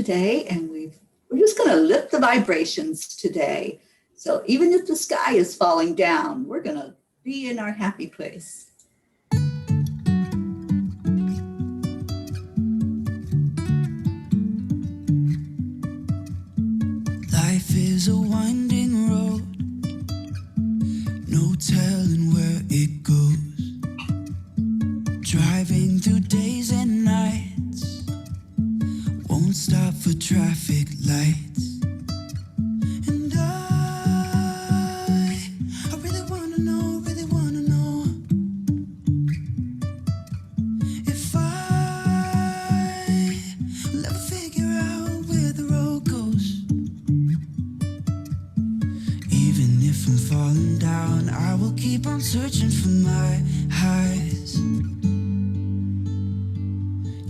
today, and we're just going to lift the vibrations today. So even if the sky is falling down, we're going to be in our happy place. Life is a winding road, no telling where it goes. Driving through days and nights, won't stop for traffic lights. And I really wanna know if I'll ever figure out where the road goes. Even if I'm falling down, I will keep on searching for my highs.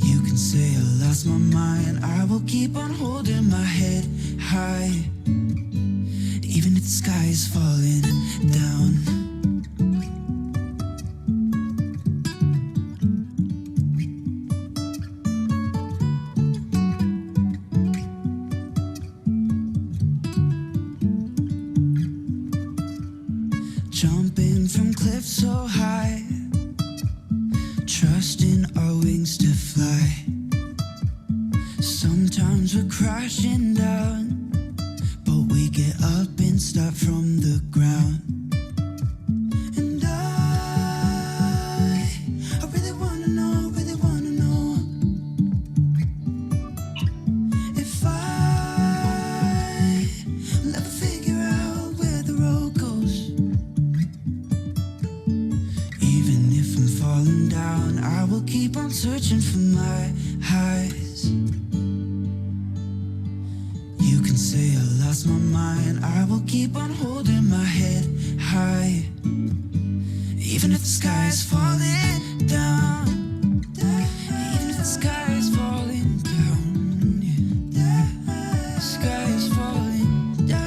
You can say I lost my mind, I will keep on holding my head high. Even if the sky is falling down. Jumping from cliffs so high, trusting our wings to fly. Sometimes we're crashing down, but we get up and start from the ground. And I really wanna know if I'll ever figure out where the road goes. Even if I'm falling down, I will keep on searching for my highs. You can say I lost my mind, I will keep on holding my head high. Even if the sky is falling down, even if the sky is falling down, yeah. The sky is falling down.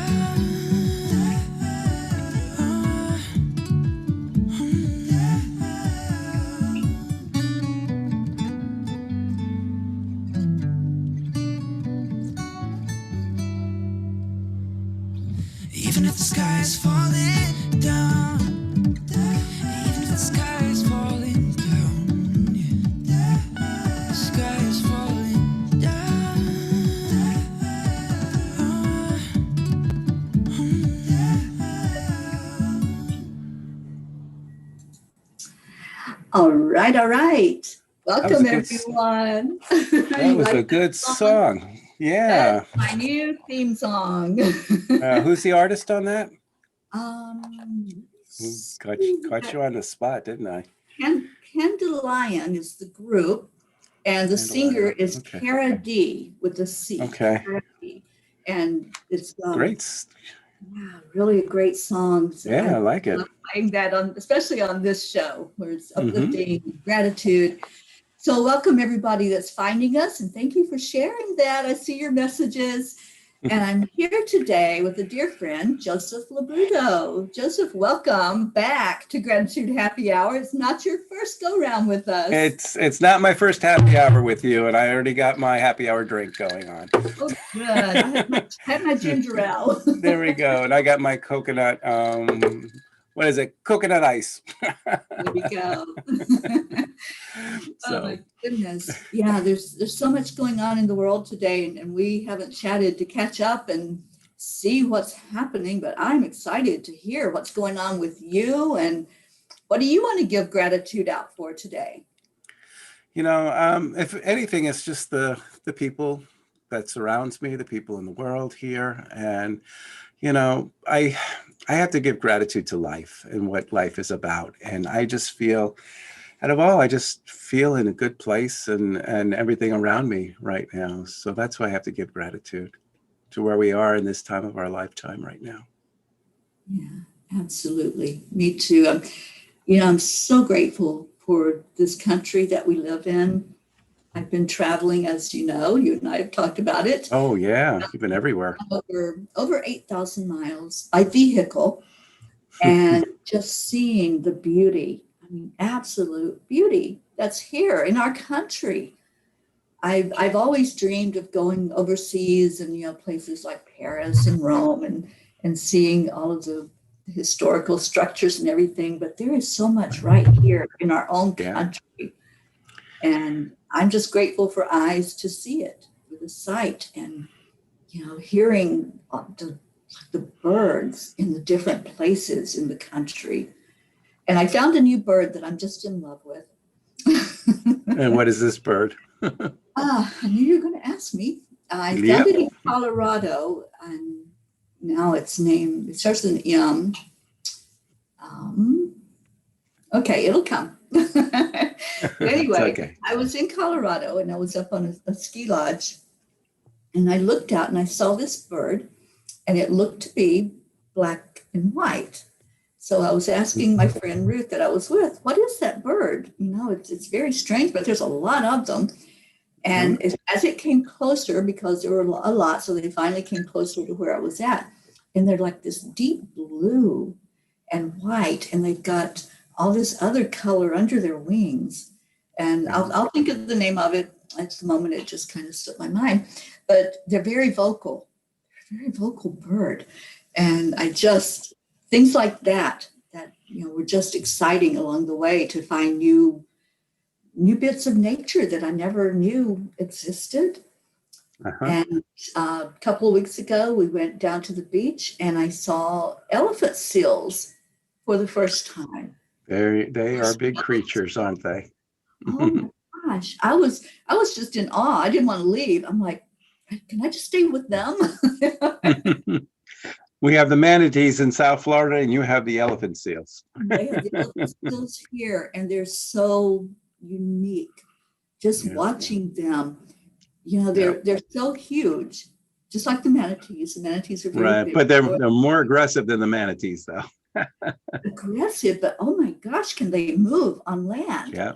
Even if the sky is falling down, even if the sky is falling down, yeah. The sky is falling down. All right, all right. Welcome, That was everyone. That was a good song. Yeah. That's my new theme song. Who's the artist on that? Caught you on the spot, didn't I? Candelion is the group, and the singer is Okay. Cara D with a C. Okay. Cara D. And it's Great. yeah, really a great song. So Yeah, I like it. love playing that on, especially on this show where it's uplifting, gratitude. So welcome everybody that's finding us, and thank you for sharing that. I see your messages. And I'm here today with a dear friend, Joseph LoBrutto. Joseph, welcome back to Gratitude Happy Hour. It's not your first go-round with us. It's not my first happy hour with you, and I already got my happy hour drink going on. Oh, good. I had my ginger ale. There we go. And I got my coconut, what is it? Coconut ice. There we go. So. Oh my goodness. Yeah, there's so much going on in the world today, and we haven't chatted to catch up and see what's happening, but I'm excited to hear what's going on with you, and what do you want to give gratitude out for today? You know, if anything, it's just the people that surrounds me, the people in the world here. And, you know, I have to give gratitude to life and what life is about. And I just feel, out of all, I just feel in a good place and everything around me right now. So that's why I have to give gratitude to where we are in this time of our lifetime right now. Yeah, absolutely. Me too. You know, I'm so grateful for this country that we live in. I've been traveling, as you know, you and I have talked about it. Oh yeah, you've been everywhere. Over 8,000 miles by vehicle, and just seeing the beauty, I mean, absolute beauty that's here in our country. I've always dreamed of going overseas and, places like Paris and Rome and seeing all of the historical structures and everything. But there is so much right here in our own country. And I'm just grateful for eyes to see it, for the sight, and, hearing the birds in the different places in the country. And I found a new bird that I'm just in love with. And what is this bird? I knew you were going to ask me. I found it in Colorado, and now it starts with an M. Okay, it'll come. Anyway, Okay. I was in Colorado, and I was up on a ski lodge, and I looked out and I saw this bird, and it looked to be black and white. So I was asking my friend Ruth that I was with, what is that bird? It's very strange, but there's a lot of them. And as it came closer, because there were a lot, so they finally came closer to where I was at. And they're like this deep blue and white, and they've got all this other color under their wings. And I'll think of the name of it. At the moment, it just kind of slipped my mind. But they're very vocal. They're a very vocal bird. And things like that were just exciting along the way to find new bits of nature that I never knew existed. And a couple of weeks ago, we went down to the beach and I saw elephant seals for the first time. They are big creatures, aren't they? Oh my gosh. I was just in awe. I didn't want to leave. I'm like, can I just stay with them? We have the manatees in South Florida, and you have the elephant seals. They have the elephant seals here, and they're so unique. Just watching them, they're so huge, just like the manatees. The manatees are very big. But they're more aggressive than the manatees, though. Aggressive, but oh my gosh, can they move on land? Yeah.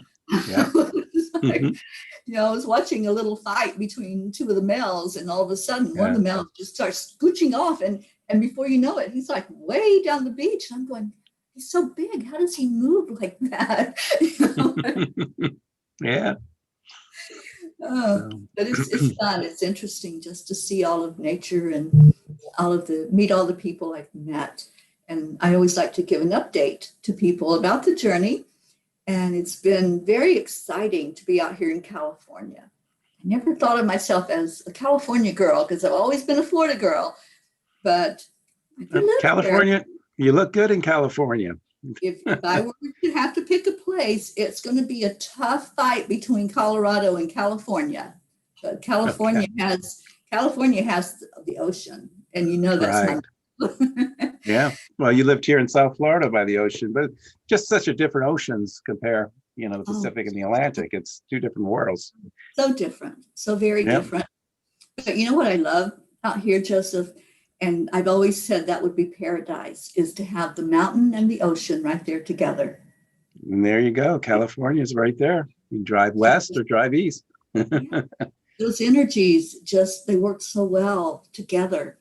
I was watching a little fight between two of the males, and all of a sudden one of the males just starts scooching off, and before you know it, he's like way down the beach. And I'm going, he's so big. How does he move like that? Yeah. But it's fun. It's interesting just to see all of nature and meet all the people I've met. And I always like to give an update to people about the journey. And it's been very exciting to be out here in California. I never thought of myself as a California girl because I've always been a Florida girl. But I could live California, there. You look good in California. If I were to have to pick a place, it's going to be a tough fight between Colorado and California. But California has the ocean, and that's not. Yeah. Well, you lived here in South Florida by the ocean, but just such a different oceans compare, the Pacific and the Atlantic. It's two different worlds. So different. So very different. But you know what I love out here, Joseph? And I've always said that would be paradise, is to have the mountain and the ocean right there together. And there you go. California's right there. You drive west or drive east. Those energies they work so well together.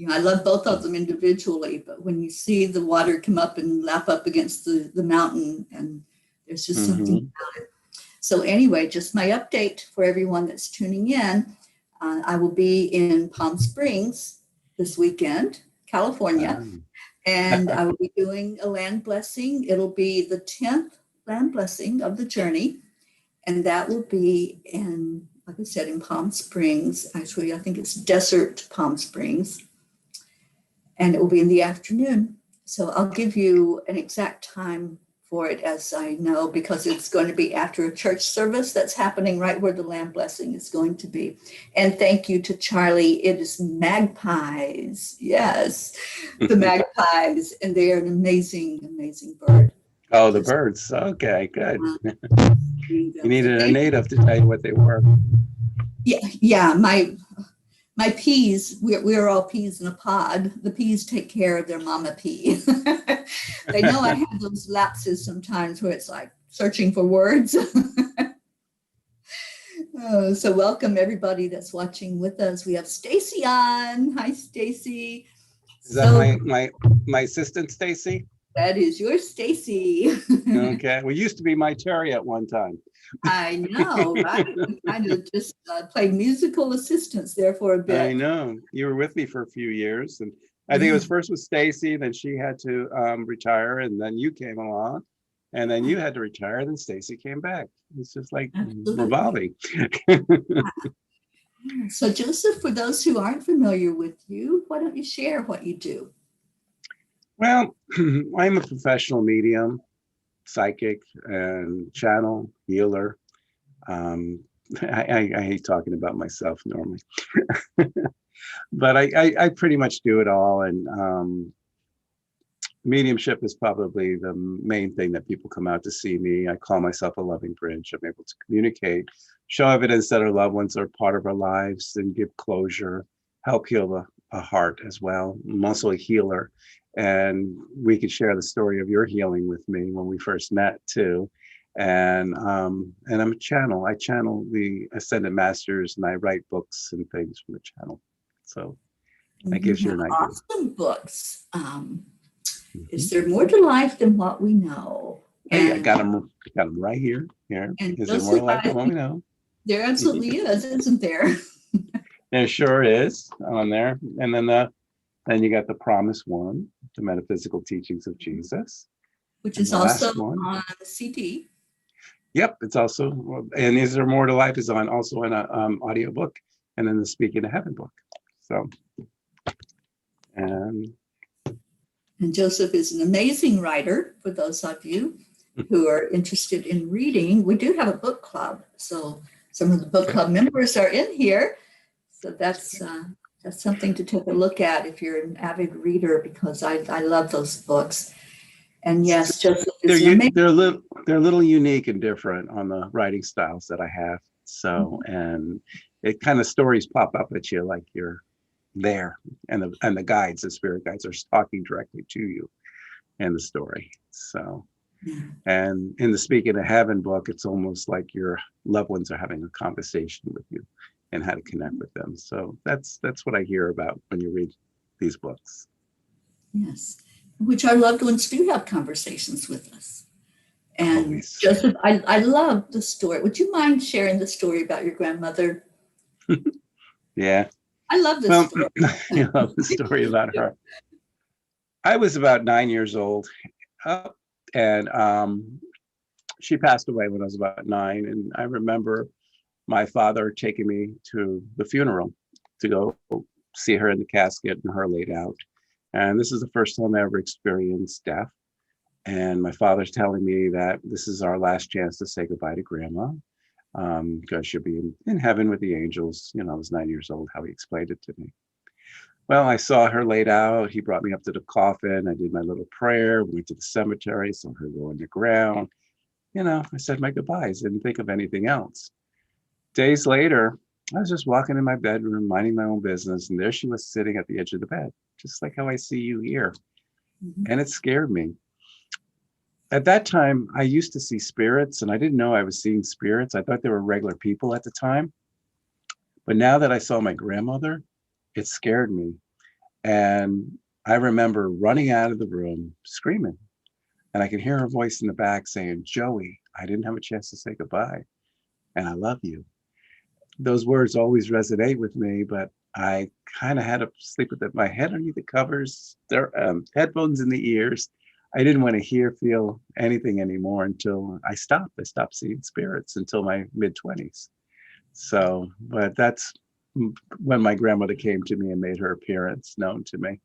I love both of them individually, but when you see the water come up and lap up against the mountain, and there's just something about it. So anyway, just my update for everyone that's tuning in. I will be in Palm Springs this weekend, California, and I will be doing a land blessing. It'll be the 10th land blessing of the journey, and that will be in, like I said, in Palm Springs. Actually, I think it's Desert Palm Springs, and it will be in the afternoon. So I'll give you an exact time for it as I know, because it's going to be after a church service that's happening right where the land blessing is going to be. And thank you to Charlie. It is magpies. Yes, the magpies. And they are an amazing, amazing bird. Oh, the birds. Okay, good. You needed a native to tell you what they were. Yeah. My peas, we're all peas in a pod. The peas take care of their mama pea. They know I have those lapses sometimes where it's like searching for words. So welcome everybody that's watching with us. We have Stacy on. Hi, Stacy. Is that my assistant, Stacy? That is your Stacy. Okay. Well, used to be my Teri at one time. I know, right? We kind of just played musical assistants there for a bit. I know. You were with me for a few years, and I think it Yeah. was first with Stacy, then she had to retire, and then you came along, and then you had to retire, then Stacy came back. It's just like Absolutely. revolving. So, Joseph, for those who aren't familiar with you, why don't you share what you do? Well, I'm a professional medium, psychic, and channel healer. Um, I hate talking about myself normally, but I pretty much do it all. And mediumship is probably the main thing that people come out to see me. I call myself a loving bridge. I'm able to communicate, show evidence that our loved ones are part of our lives, and give closure, help heal a heart as well. I'm also a healer, and we could share the story of your healing with me when we first met too. And I'm a channel. I channel the ascended masters, and I write books and things from the channel. So that gives you an idea. Awesome books. Is Mhm. there more to life than what we know? Hey, I got them right here. Here. And Is there more to life than what we know? There absolutely is, isn't there? There sure is on there. And then you got the Promise One, the metaphysical teachings of Jesus. Which And is the also last one. on the CD. Yep, it's also, and Is There More to Life is also in a audiobook, and then the Speaking to Heaven book. So, and Joseph is an amazing writer. For those of you who are interested in reading, we do have a book club. So some of the book club members are in here. So that's something to take a look at if you're an avid reader, because I love those books. And yes, Joseph is amazing. They're a little unique and different on the writing styles that I have. So, and it kind of stories pop up at you like you're there, and the guides, the spirit guides, are talking directly to you in the story. So, and in the Speaking to Heaven book, it's almost like your loved ones are having a conversation with you and how to connect with them. So that's what I hear about when you read these books. Yes, which our loved ones do have conversations with us. And Always. Joseph, I love the story. Would you mind sharing the story about your grandmother? Yeah. I love this story. You love the story about her. I was about 9 years old, and she passed away when I was about 9. And I remember my father taking me to the funeral to go see her in the casket and her laid out. And this is the first time I ever experienced death. And my father's telling me that this is our last chance to say goodbye to Grandma, because she'll be in heaven with the angels. You know, I was 9 years old, how he explained it to me. Well, I saw her laid out. He brought me up to the coffin. I did my little prayer, went to the cemetery, saw her go in the ground. You know, I said my goodbyes, didn't think of anything else. Days later, I was just walking in my bedroom, minding my own business, and there she was sitting at the edge of the bed, just like how I see you here. And it scared me. At that time, I used to see spirits, and I didn't know I was seeing spirits. I thought they were regular people at the time. But now that I saw my grandmother, it scared me. And I remember running out of the room, screaming. And I could hear her voice in the back saying, "Joey, I didn't have a chance to say goodbye. And I love you." Those words always resonate with me, but I kind of had to sleep with my head underneath the covers, headphones in the ears. I didn't want to feel anything anymore until I stopped. I stopped seeing spirits until my mid-20s. So, but that's when my grandmother came to me and made her appearance known to me.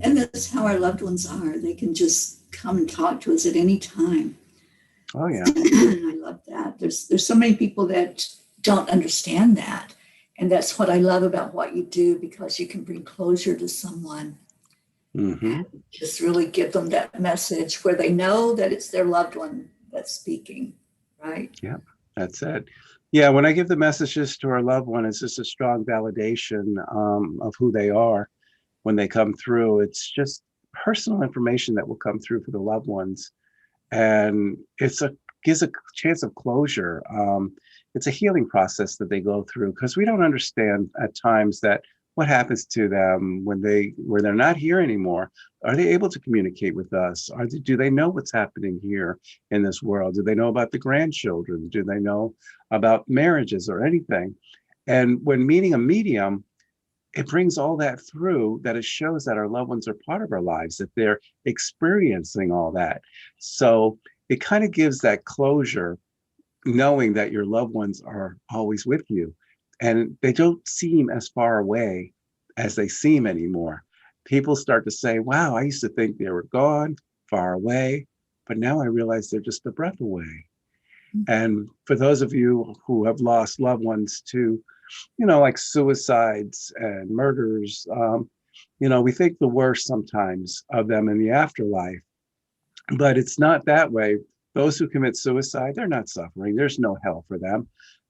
And that's how our loved ones are. They can just come and talk to us at any time. Oh yeah. I love that. There's so many people that don't understand that. And that's what I love about what you do, because you can bring closure to someone. And just really give them that message where they know that it's their loved one that's speaking, right? Yeah, that's it. Yeah, when I give the messages to our loved one, it's just a strong validation of who they are when they come through. It's just personal information that will come through for the loved ones. And gives a chance of closure. It's a healing process that they go through, because we don't understand at times that what happens to them when they're not here anymore? Are they able to communicate with us? Do they know what's happening here in this world? Do they know about the grandchildren? Do they know about marriages or anything? And when meeting a medium, it brings all that through, that it shows that our loved ones are part of our lives, that they're experiencing all that. So it kind of gives that closure, knowing that your loved ones are always with you and they don't seem as far away as they seem anymore. People start to say, wow, I used to think they were gone, far away, but now I realize they're just a breath away. And for those of you who have lost loved ones to, like suicides and murders, we think the worst sometimes of them in the afterlife, but it's not that way. Those who commit suicide, they're not suffering. There's no hell for them.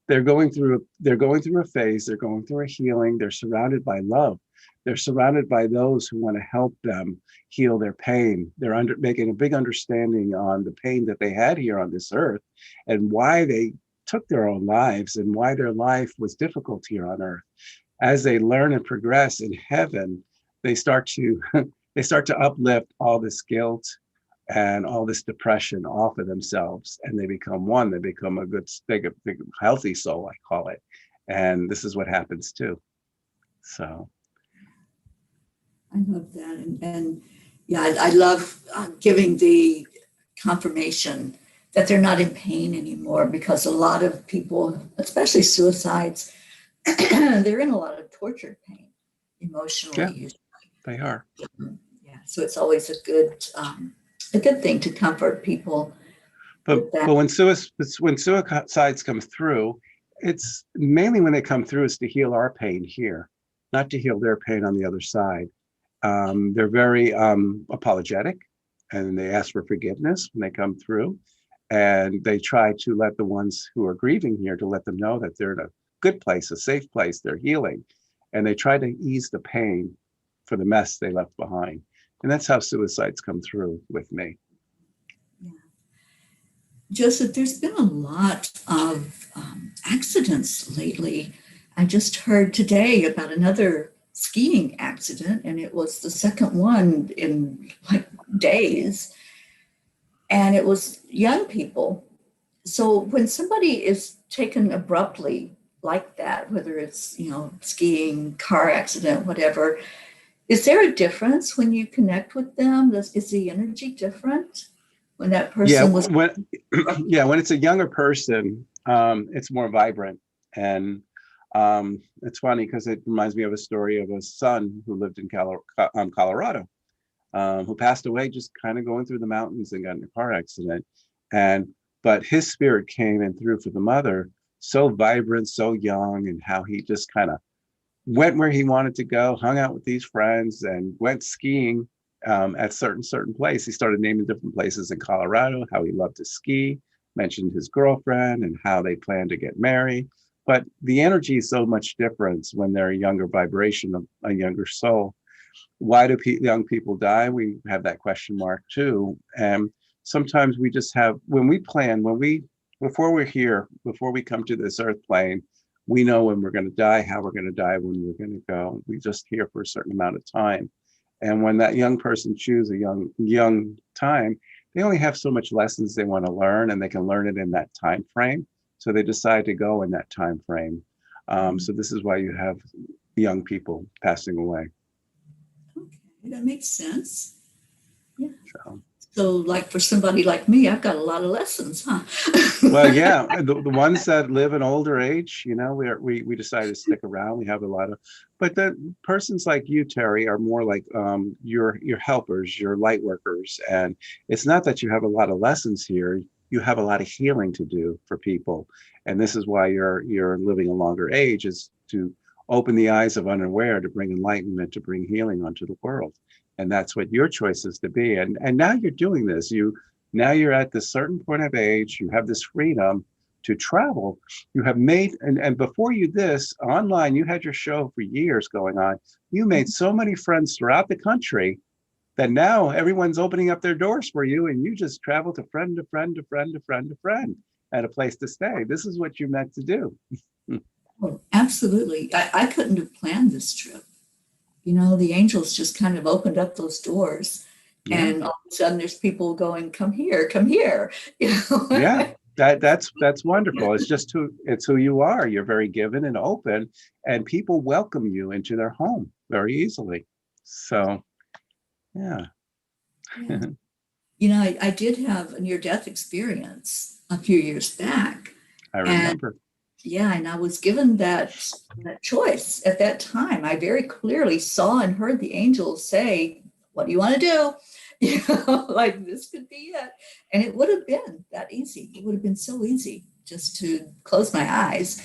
They're going through a phase, they're going through a healing, they're surrounded by love. They're surrounded by those who want to help them heal their pain. They're making a big understanding on the pain that they had here on this earth and why they took their own lives and why their life was difficult here on earth. As they learn and progress in heaven, they start to uplift all this guilt and all this depression off of themselves, and they become one. They become a good, big, healthy soul, I call it. And this is what happens too. So I love that. And yeah, I love giving the confirmation that they're not in pain anymore, because a lot of people, especially suicides, they're in a lot of tortured pain emotionally. yeah, Usually. they are. Yeah, so it's always a good thing to comfort people. But when suicides come through, it's mainly when they come through is to heal our pain here, not to heal their pain on the other side. They're very apologetic, and they ask for forgiveness when they come through. And they try to let the ones who are grieving here, to let them know that they're in a good place, a safe place, they're healing. And they try to ease the pain for the mess they left behind. And that's how suicides come through with me. Yeah. Joseph, there's been a lot of accidents lately. I just heard today about another skiing accident, and it was the second one in like days. And it was young people. So when somebody is taken abruptly like that, whether it's, skiing, car accident, whatever, is there a difference when you connect with them? Is the energy different when that person was? When it's a younger person, it's more vibrant. And it's funny because it reminds me of a story of a son who lived in Colorado, who passed away just kind of going through the mountains and got in a car accident. But his spirit came in through for the mother, so vibrant, so young, and how he just kind of went where he wanted to go, hung out with these friends, and went skiing at certain place. He started naming different places in Colorado, how he loved to ski, mentioned his girlfriend and how they planned to get married. But the energy is so much different when they're a younger vibration, of a younger soul. Why do young people die? We have that question mark too. And sometimes we just have, before we're here, before we come to this earth plane, we know when we're going to die, how we're going to die, when we're going to go. We just here for a certain amount of time. And when that young person chooses a young time, they only have so much lessons they want to learn, and they can learn it in that time frame. So they decide to go in that time frame. So this is why you have young people passing away. Okay, that makes sense. Yeah. So like for somebody like me, I've got a lot of lessons, huh? Well, yeah, the ones that live an older age, we decided to stick around. We have a lot of, but the persons like you, Teri, are more like your helpers, your light workers. And it's not that you have a lot of lessons here. You have a lot of healing to do for people. And this is why you're living a longer age, is to open the eyes of unaware, to bring enlightenment, to bring healing onto the world. And that's what your choice is to be. And now you're doing this. Now you're at this certain point of age. You have this freedom to travel. You have made, and before you this, online, you had your show for years going on. You made so many friends throughout the country that now everyone's opening up their doors for you, and you just travel to friend to friend to friend to friend to friend at a place to stay. This is what you meant to do. Oh, absolutely. I couldn't have planned this trip. the angels just kind of opened up those doors. Yeah. And all of a sudden there's people going, come here, come here. Yeah. That's wonderful. It's who you are. You're very given and open, and people welcome you into their home very easily. So yeah. Yeah. I did have a near-death experience a few years back. I And remember. yeah, and I was given that choice at that time. I very clearly saw and heard the angels say, what do you want to do? Like this could be it. And it would have been that easy. It would have been so easy just to close my eyes.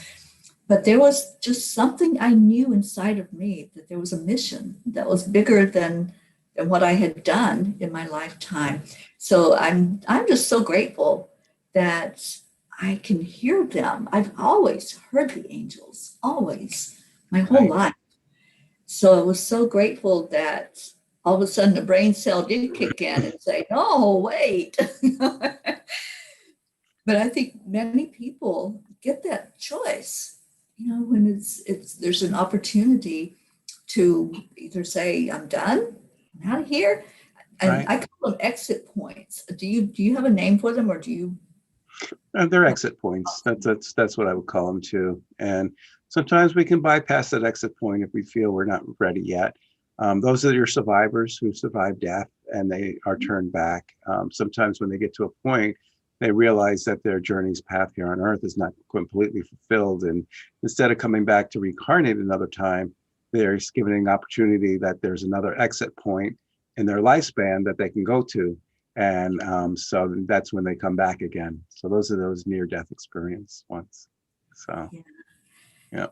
But there was just something I knew inside of me, that there was a mission that was bigger than what I had done in my lifetime. So I'm just so grateful that I can hear them. I've always heard the angels, always, my whole Right. life. So I was so grateful that all of a sudden the brain cell did kick in and say, no, wait. But I think many people get that choice, when it's there's an opportunity to either say, I'm done, I'm out of here. And Right. I call them exit points. Do you have a name for them, or do you? They're exit points. That's what I would call them too. And sometimes we can bypass that exit point if we feel we're not ready yet. Those are your survivors who survived death and they are turned back. Sometimes when they get to a point, they realize that their journey's path here on earth is not completely fulfilled. And instead of coming back to reincarnate another time, they're given an opportunity that there's another exit point in their lifespan that they can go to. And so that's when they come back again. So those are those near-death experience ones. So, yeah.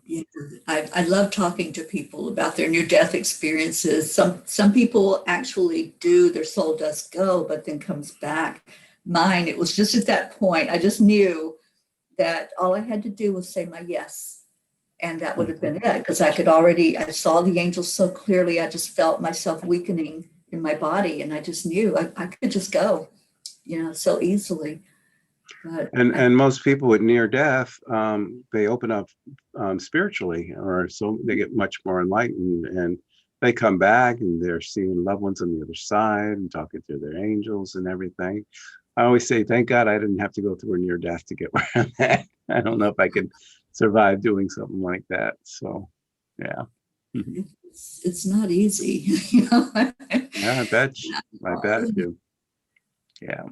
I love talking to people about their near-death experiences. Some people actually do, their soul does go, but then comes back. Mine, it was just at that point, I just knew that all I had to do was say my yes. And that would have been it, because I saw the angels so clearly. I just felt myself weakening in my body, and I just knew I could just go, so easily. But And most people with near death, they open up spiritually, or so they get much more enlightened, and they come back and they're seeing loved ones on the other side and talking to their angels and everything. I always say, thank God I didn't have to go through a near death to get where I'm at. I don't know if I could survive doing something like that. So, yeah. it's not easy. Yeah, I bet you. Yeah.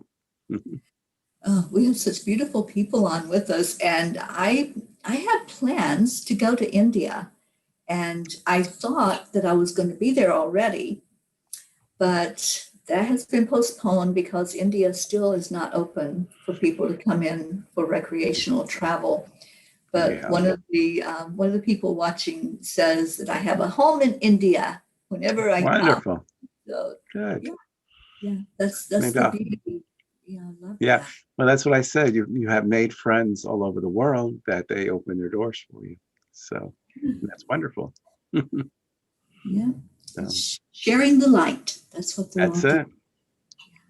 Oh, we have such beautiful people on with us, and I had plans to go to India, and I thought that I was going to be there already, but that has been postponed because India still is not open for people to come in for recreational travel. But Yeah. one of the people watching says that I have a home in India whenever I come. Wonderful. So Good. yeah, that's Maybe the beauty. Yeah, I love Yeah. that. Well, that's what I said. You have made friends all over the world that they open their doors for you. So that's wonderful. Yeah, So sharing the light. That's what they're all that's doing.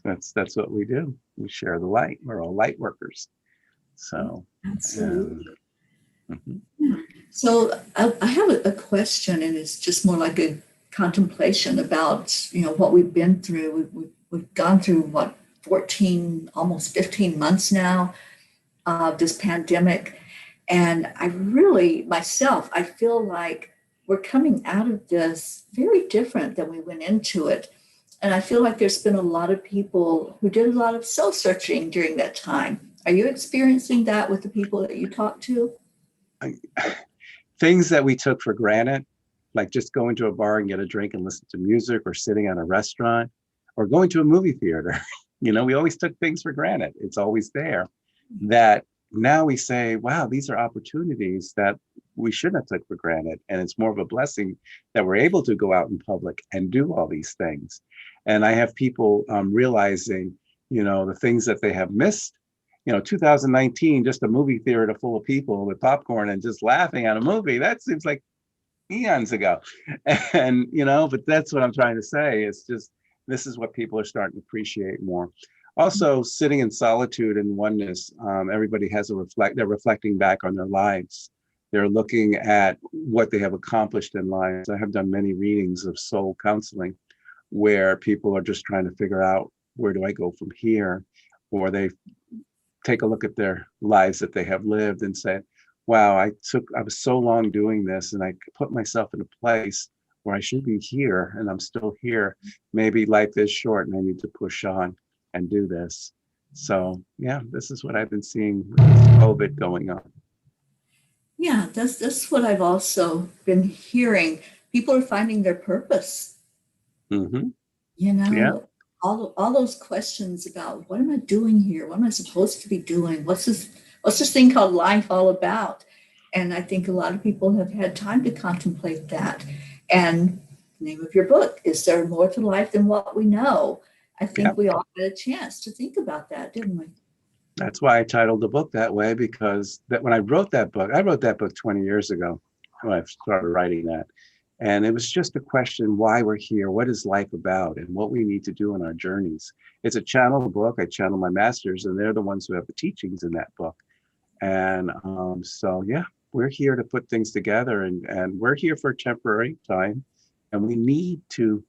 it. That's what we do. We share the light. We're all light workers. So Absolutely. Mhm. So I have a question, and it's just more like a contemplation about what we've been through. We've gone through what 14, almost 15 months now of this pandemic, and I really myself I feel like we're coming out of this very different than we went into it. And I feel like there's been a lot of people who did a lot of soul searching during that time. Are you experiencing that with the people that you talk to? Things that we took for granted, like just going to a bar and get a drink and listen to music, or sitting at a restaurant, or going to a movie theater. We always took things for granted. It's always there. That now we say, wow, these are opportunities that we shouldn't have took for granted. And it's more of a blessing that we're able to go out in public and do all these things. And I have people realizing, the things that they have missed. 2019, just a movie theater full of people with popcorn and just laughing at a movie. That seems like eons ago. And, but that's what I'm trying to say. It's just, this is what people are starting to appreciate more. Also, sitting in solitude and oneness, everybody has they're reflecting back on their lives. They're looking at what they have accomplished in life. I have done many readings of soul counseling where people are just trying to figure out, where do I go from here? Or they take a look at their lives that they have lived and say, wow, I was so long doing this, and I put myself in a place where I should be here and I'm still here. Maybe life is short and I need to push on and do this. So yeah, this is what I've been seeing with this COVID going on. Yeah, that's what I've also been hearing. People are finding their purpose. Mm-hmm. You Yeah. know, all those questions about, what am I doing here? What am I supposed to be doing? What's this thing called life all about? And I think a lot of people have had time to contemplate that. And the name of your book, Is There More to Life Than What We Know? I Yeah. think we all had a chance to think about that, didn't we? That's why I titled the book that way, because when I wrote that book 20 years ago when I started writing that. And it was just a question, why we're here, what is life about, and what we need to do in our journeys. It's a channel book. I channel my masters, and they're the ones who have the teachings in that book. And so, yeah, we're here to put things together, and we're here for a temporary time. And we need to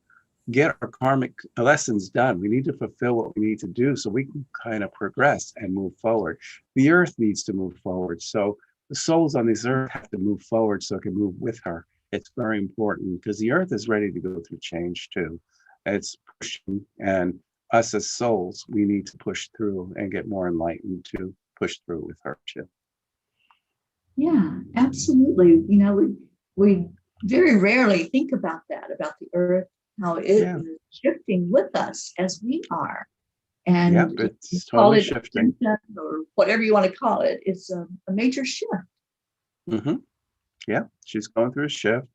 get our karmic lessons done. We need to fulfill what we need to do so we can kind of progress and move forward. The earth needs to move forward. So the souls on this earth have to move forward so it can move with her. It's very important because the earth is ready to go through change too. It's pushing, and us as souls, we need to push through and get more enlightened to push through with her too. Yeah, absolutely. You know, we very rarely think about that, about the earth, how it is shifting with us as we are. And yeah, it's totally shifting. Or whatever you want to call it, it's a major shift. Mm-hmm. Yeah, she's going through a shift.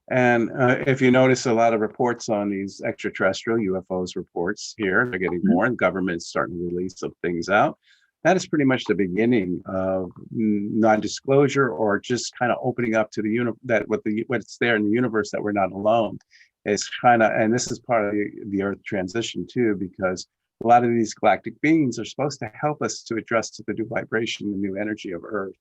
And if you notice a lot of reports on these extraterrestrial UFOs reports here, they're getting more, and the government's starting to release some things out. That is pretty much the beginning of non-disclosure, or just kind of opening up to the what's there in the universe, that we're not alone. It's kind of, and this is part of the Earth transition too, because a lot of these galactic beings are supposed to help us to address to the new vibration, the new energy of Earth,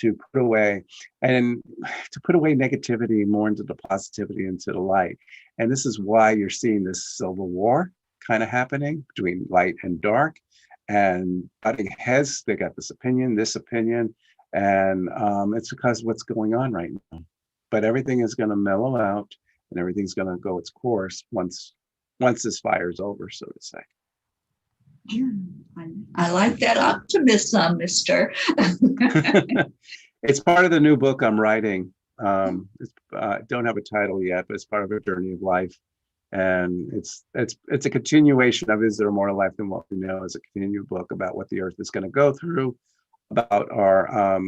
to put away negativity more into the positivity, into the light. And this is why you're seeing this civil war kind of happening between light and dark, and butting heads. They got this opinion, and it's because of what's going on right now. But everything is going to mellow out, and everything's going to go its course once this fire is over, so to say. Yeah, I like that optimism, Mister. It's part of the new book I'm writing. I don't have a title yet, but it's part of a journey of life, and it's a continuation of Is There More to Life Than What We Know? It's a continued book about what the Earth is going to go through, about our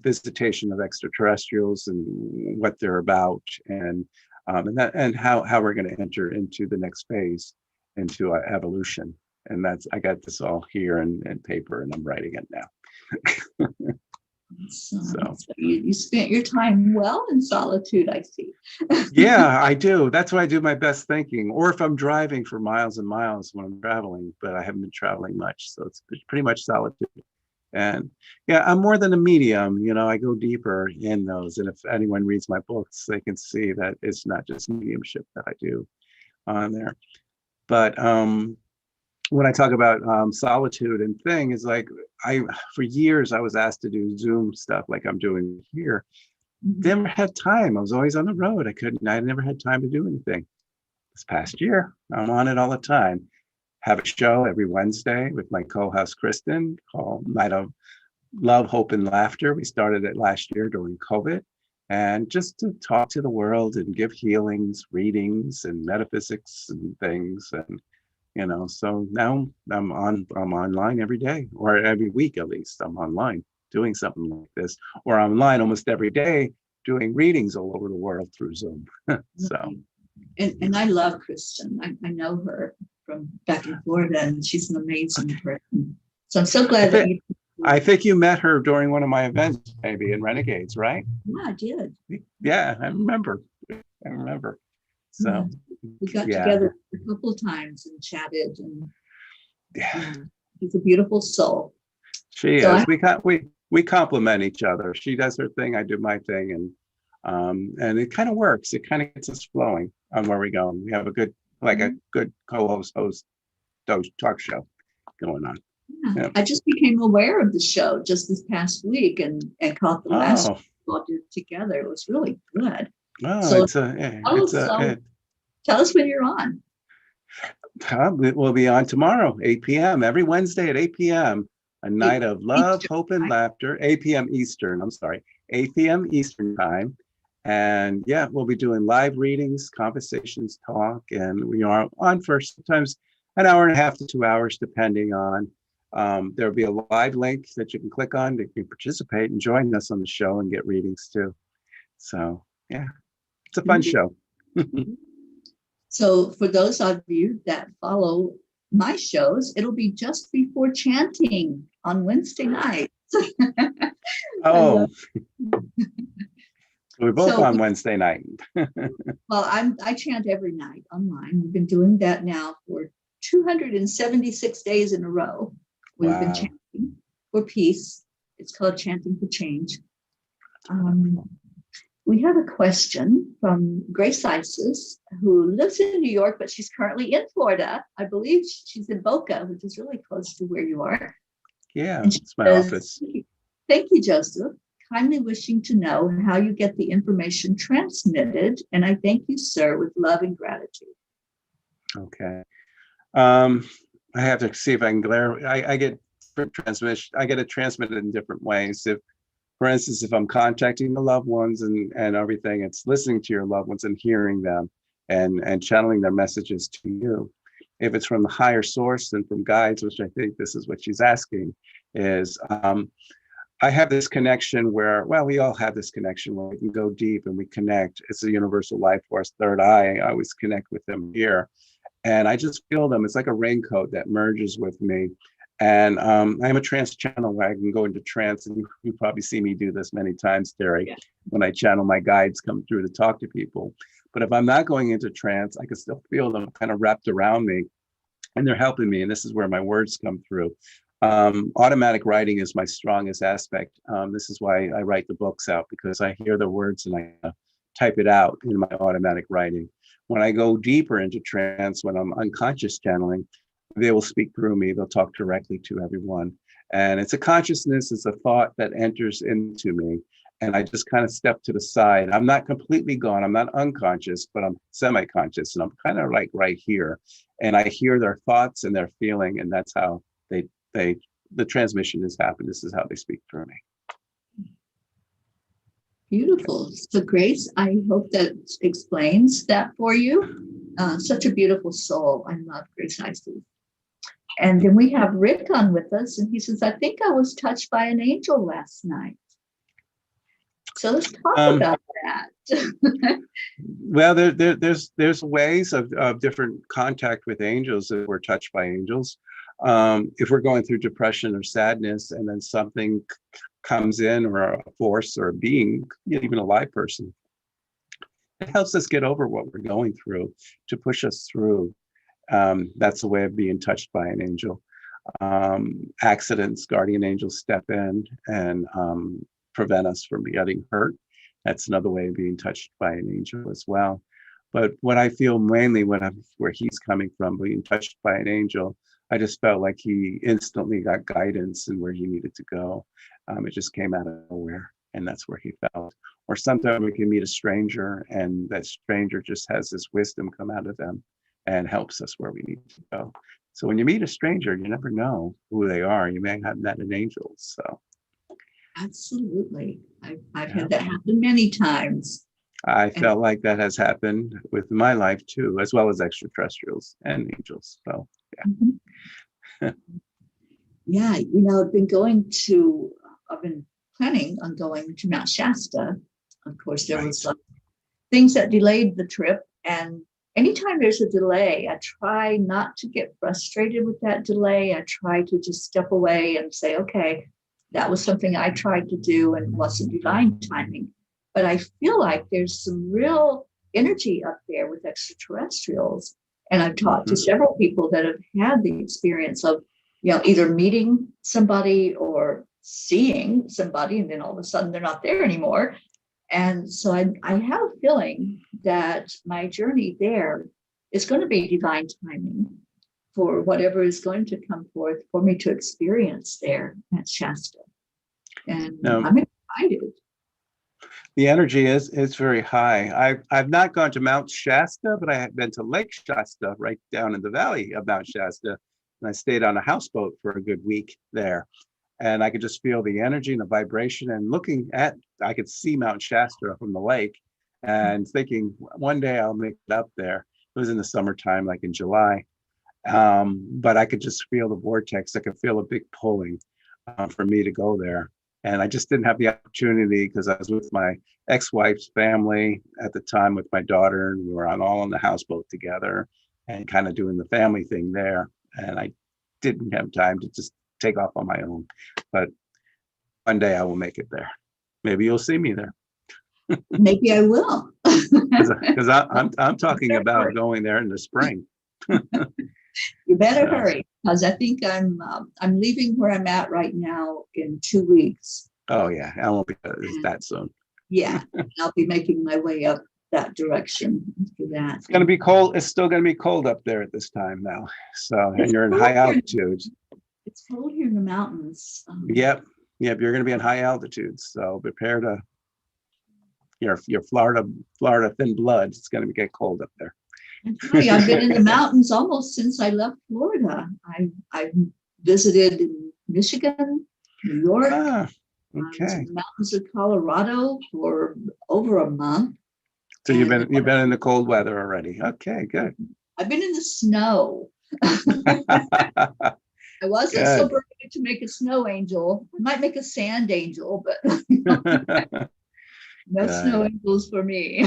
visitation of extraterrestrials and what they're about, and how we're going to enter into the next phase, into our evolution. And I got this all here in paper, and I'm writing it now. So you spent your time well in solitude, I see. Yeah, I do. That's why I do my best thinking. Or if I'm driving for miles and miles when I'm traveling, but I haven't been traveling much, so it's pretty much solitude. And yeah, I'm more than a medium. You know, I go deeper in those. And if anyone reads my books, they can see that it's not just mediumship that I do on there. But when I talk about solitude and thing, is like, for years I was asked to do Zoom stuff like I'm doing here. Never had time. I was always on the road. I never had time to do anything. This past year, I'm on it all the time. Have a show every Wednesday with my co-host Kristen called Night of Love, Hope, and Laughter. We started it last year during COVID, and just to talk to the world and give healings, readings, and metaphysics and things. And you know, so now I'm online every day, or every week at least. I'm online doing something like this, or online almost every day doing readings all over the world through Zoom. So, and I love Kristen. I know her from back in Florida, and she's an amazing person. So I'm so glad I think you met her during one of my events, maybe in Renegades, right? Yeah, I did. Yeah, I remember. So we got together a couple of times and chatted, and he's a beautiful soul. She is. we complement each other. She does her thing, I do my thing, and it kind of works. It kind of gets us flowing on where we go. We have a good, like a good co-host talk show going on. Yeah. Yeah. I just became aware of the show just this past week and caught the last Oh, all did together. It was really good. oh, So tell us when you're on. it will be on tomorrow, 8 p.m. every Wednesday at 8 p.m. A night of love, Eastern, hope, and right? laughter. 8 p.m. Eastern. I'm sorry, 8 p.m. Eastern time. And yeah, we'll be doing live readings, conversations, talk, and we are on for sometimes an hour and a half to 2 hours, depending on. There'll be a live link that you can click on to participate and join us on the show and get readings too. So yeah, it's a fun show. So for those of you that follow my shows, it'll be just before chanting on Wednesday night. Oh, we're both So on Wednesday night. well, I chant every night online. We've been doing that now for 276 days in a row. We've been Wow. chanting for peace. It's called Chanting for Change. We have a question from Grace Isis, who lives in New York, but she's currently in Florida. I believe she's in Boca, which is really close to where you are. Yeah, And she it's my says, office. Thank you, Joseph. Kindly wishing to know how you get the information transmitted. And I thank you, sir, with love and gratitude. Okay. I have to see if I can I get transmission. I get it transmitted in different ways. If, for instance, if I'm contacting the loved ones and everything, it's listening to your loved ones and hearing them and channeling their messages to you. If it's from the higher source and from guides, which I think this is what she's asking, is I have this connection where, well, we all have this connection where we can go deep and we connect. It's a universal life force, third eye. I always connect with them here. And I just feel them. It's like a raincoat that merges with me. And I'm a trance channel where I can go into trance. And you probably see me do this many times, Teri, Yeah. when I channel my guides come through to talk to people. But if I'm not going into trance, I can still feel them kind of wrapped around me. And they're helping me. And this is where my words come through. Automatic writing is my strongest aspect. This is why I write the books out, because I hear the words and I type it out in my automatic writing. When I go deeper into trance, when I'm unconscious channeling, they will speak through me. They'll talk directly to everyone. And it's a consciousness, it's a thought that enters into me. And I just kind of step to the side. I'm not completely gone. I'm not unconscious, but I'm semi-conscious. And I'm kind of like right here. And I hear their thoughts and their feeling. And that's how the transmission has happened. This is how they speak through me. Beautiful. So Grace, I hope that explains that for you. Such a beautiful soul. I love Grace Isis. And then we have Rick on with us, and he says, I think I was touched by an angel last night. So let's talk about that. Well, there's ways of different contact with angels if we're touched by angels. If we're going through depression or sadness and then something comes in, or a force or a being, even a live person, it helps us get over what we're going through, to push us through. That's a way of being touched by an angel. Accidents, guardian angels step in and prevent us from getting hurt. That's another way of being touched by an angel as well. But what I feel mainly where he's coming from, being touched by an angel, I just felt like he instantly got guidance in where he needed to go. It just came out of nowhere, and that's where he felt. Or sometimes we can meet a stranger, and that stranger just has this wisdom come out of them and helps us where we need to go. So when you meet a stranger, you never know who they are. You may have met an angel. So Absolutely. I've had that happen many times. I felt like that has happened with my life too, as well as extraterrestrials and angels. So yeah. Yeah, I've been planning on going to Mount Shasta. Of course, there was things that delayed the trip. And anytime there's a delay, I try not to get frustrated with that delay. I try to just step away and say, okay, that was something I tried to do and wasn't divine timing. But I feel like there's some real energy up there with extraterrestrials. And I've talked to several people that have had the experience of, either meeting somebody or seeing somebody, and then all of a sudden they're not there anymore. And so I have a feeling that my journey there is going to be divine timing for whatever is going to come forth for me to experience there at Shasta. And I'm excited. The energy is very high. I've not gone to Mount Shasta, but I have been to Lake Shasta, right down in the valley of Mount Shasta. And I stayed on a houseboat for a good week there. And I could just feel the energy and the vibration, and I could see Mount Shasta from the lake, and thinking one day I'll make it up there. It was in the summertime, like in July. But I could just feel the vortex. I could feel a big pulling for me to go there. And I just didn't have the opportunity because I was with my ex-wife's family at the time with my daughter, and we were all on the houseboat together and kind of doing the family thing there. And I didn't have time to just take off on my own. But one day I will make it there. Maybe you'll see me there. Maybe I will. Because I'm talking about going there in the spring. You better hurry, because I think I'm leaving where I'm at right now in 2 weeks. Oh yeah, I won't be that soon. Yeah, I'll be making my way up that direction after that. It's going to be cold. It's still going to be cold up there at this time now. So, and you're in high altitudes. It's cold here in the mountains. Yep. You're going to be in high altitudes. So prepare to your Florida thin blood. It's going to get cold up there. I've been in the mountains almost since I left Florida. I've visited in Michigan, New York, okay. the mountains of Colorado for over a month. So you've been in the cold weather already. Okay, good. I've been in the snow. I wasn't so brave to make a snow angel. I might make a sand angel, but no snow angels for me.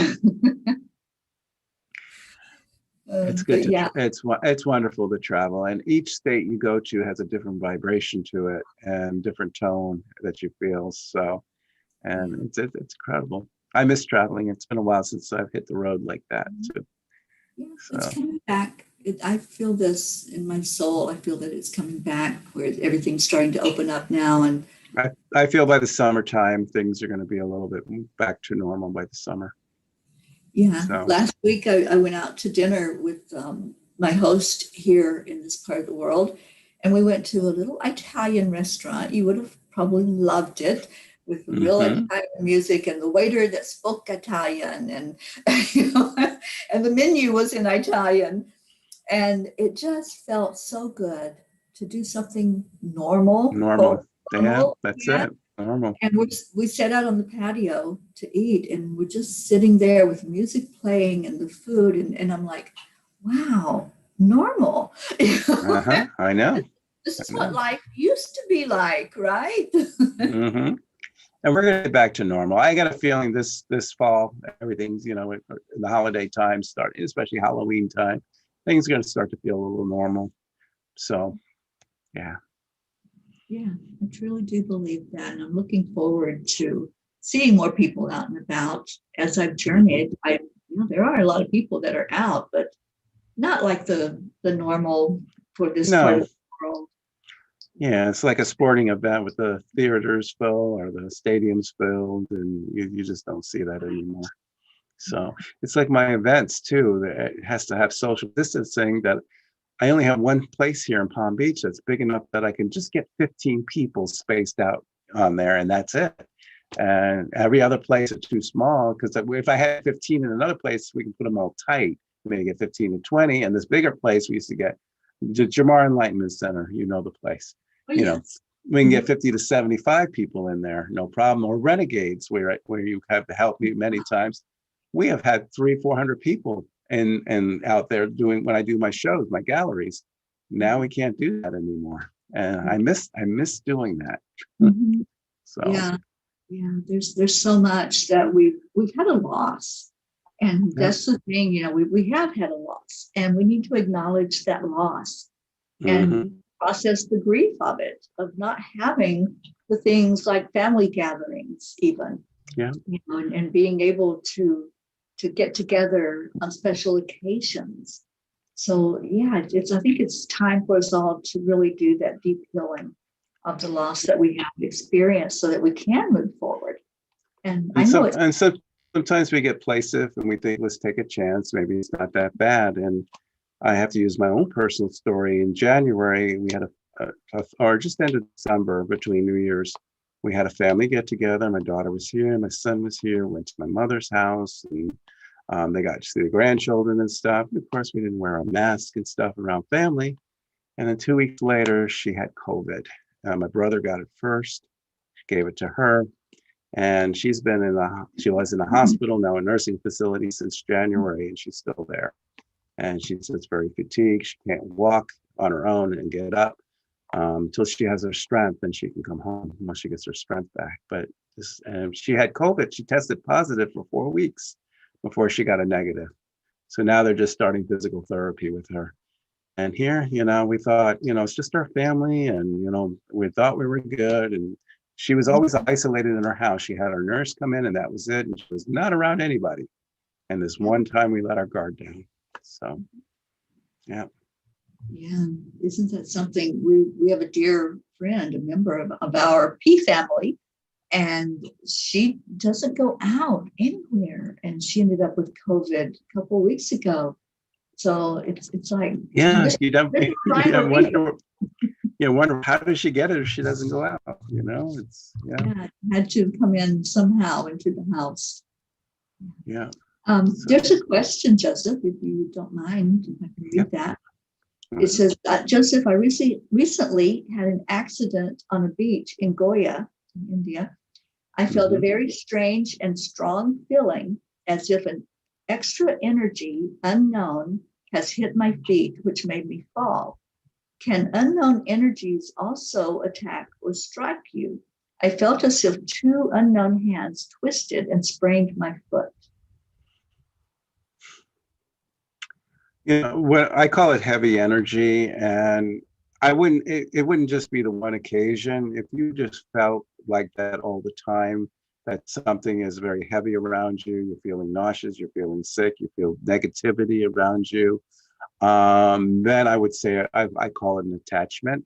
It's good. It's wonderful to travel, and each state you go to has a different vibration to it and different tone that you feel. So, and it's incredible. I miss traveling. It's been a while since I've hit the road like that too. Yeah, it's coming back. I feel this in my soul. I feel that it's coming back, where everything's starting to open up now. And I feel by the summertime, things are going to be a little bit back to normal by the summer. Yeah. So. Last week, I went out to dinner with my host here in this part of the world. And we went to a little Italian restaurant. You would have probably loved it, with real Italian music, and the waiter that spoke Italian, and and the menu was in Italian. And it just felt so good to do something normal. Yeah, that's it. Normal. And we sat out on the patio to eat, and we're just sitting there with music playing and the food. And I'm like, wow, normal. I know. This is what life used to be like, right? And we're going to get back to normal. I got a feeling this fall, everything's, in the holiday time starting, especially Halloween time, things are going to start to feel a little normal. So, yeah. Yeah, I truly do believe that. And I'm looking forward to seeing more people out and about as I've journeyed. There are a lot of people that are out, but not like the normal for this part of the world. Yeah, it's like a sporting event with the theaters full or the stadiums filled, and you just don't see that anymore. So it's like my events too. It has to have social distancing. That I only have one place here in Palm Beach that's big enough that I can just get 15 people spaced out on there, and that's it. And every other place is too small, because if I had 15 in another place, we can put them all tight. Maybe get 15 to 20. And this bigger place, we used to get the Jamar Enlightenment Center, the place. We can get 50 to 75 people in there, no problem. Or Renegades, where you have helped me many times. We have had 300-400 people and out there doing, when I do my shows, my galleries. Now we can't do that anymore, and I miss doing that. So yeah, there's so much that we've had a loss, and that's the thing. We have had a loss, and we need to acknowledge that loss and process the grief of it, of not having the things like family gatherings, even. And being able to get together on special occasions. So I think it's time for us all to really do that deep healing. of the loss that we have experienced so that we can move forward. And I And know some it's and so sometimes we get placid and we think, let's take a chance. Maybe it's not that bad. And I have to use my own personal story. In January, we had or just end of December, between New Year's, we had a family get together. My daughter was here, my son was here, went to my mother's house, and they got to see the grandchildren and stuff. And of course, we didn't wear a mask and stuff around family. And then 2 weeks later, she had COVID. My brother got it first, gave it to her. And she was in a hospital, now a nursing facility since January, and she's still there. And she's very fatigued. She can't walk on her own and get up until she has her strength, and she can come home once she gets her strength back. But she had COVID. She tested positive for 4 weeks before she got a negative. So now they're just starting physical therapy with her. And here, we thought, it's just our family, and, we thought we were good. And she was always isolated in her house. She had her nurse come in, and that was it. And she was not around anybody. And this one time we let our guard down. So, yeah. Yeah, isn't that something? We have a dear friend, a member of our P family, and she doesn't go out anywhere. And she ended up with COVID a couple of weeks ago. So it's like, yeah, wonder how does she get it if she doesn't go out? Yeah, had to come in somehow into the house. Yeah. There's a question, Joseph, if you don't mind, if I can read that. It says, Joseph, I recently had an accident on a beach in Goa, in India. I felt a very strange and strong feeling as if an extra energy, unknown, has hit my feet, which made me fall. Can unknown energies also attack or strike you? I felt as if two unknown hands twisted and sprained my foot. What I call it heavy energy, and it wouldn't just be the one occasion. If you just felt like that all the time, that something is very heavy around you, you're feeling nauseous, you're feeling sick, you feel negativity around you, then I would say I call it an attachment.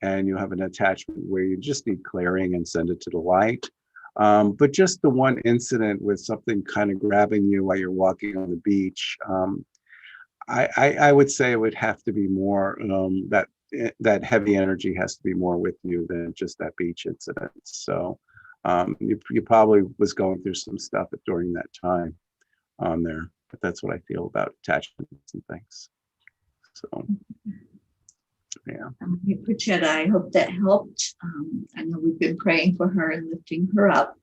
And you have an attachment where you just need clearing and send it to the light. But just the one incident with something kind of grabbing you while you're walking on the beach, I would say it would have to be more that heavy energy has to be more with you than just that beach incident. So you probably was going through some stuff during that time there, but that's what I feel about attachments and things. So, yeah. Pritchett, I hope that helped. I know we've been praying for her and lifting her up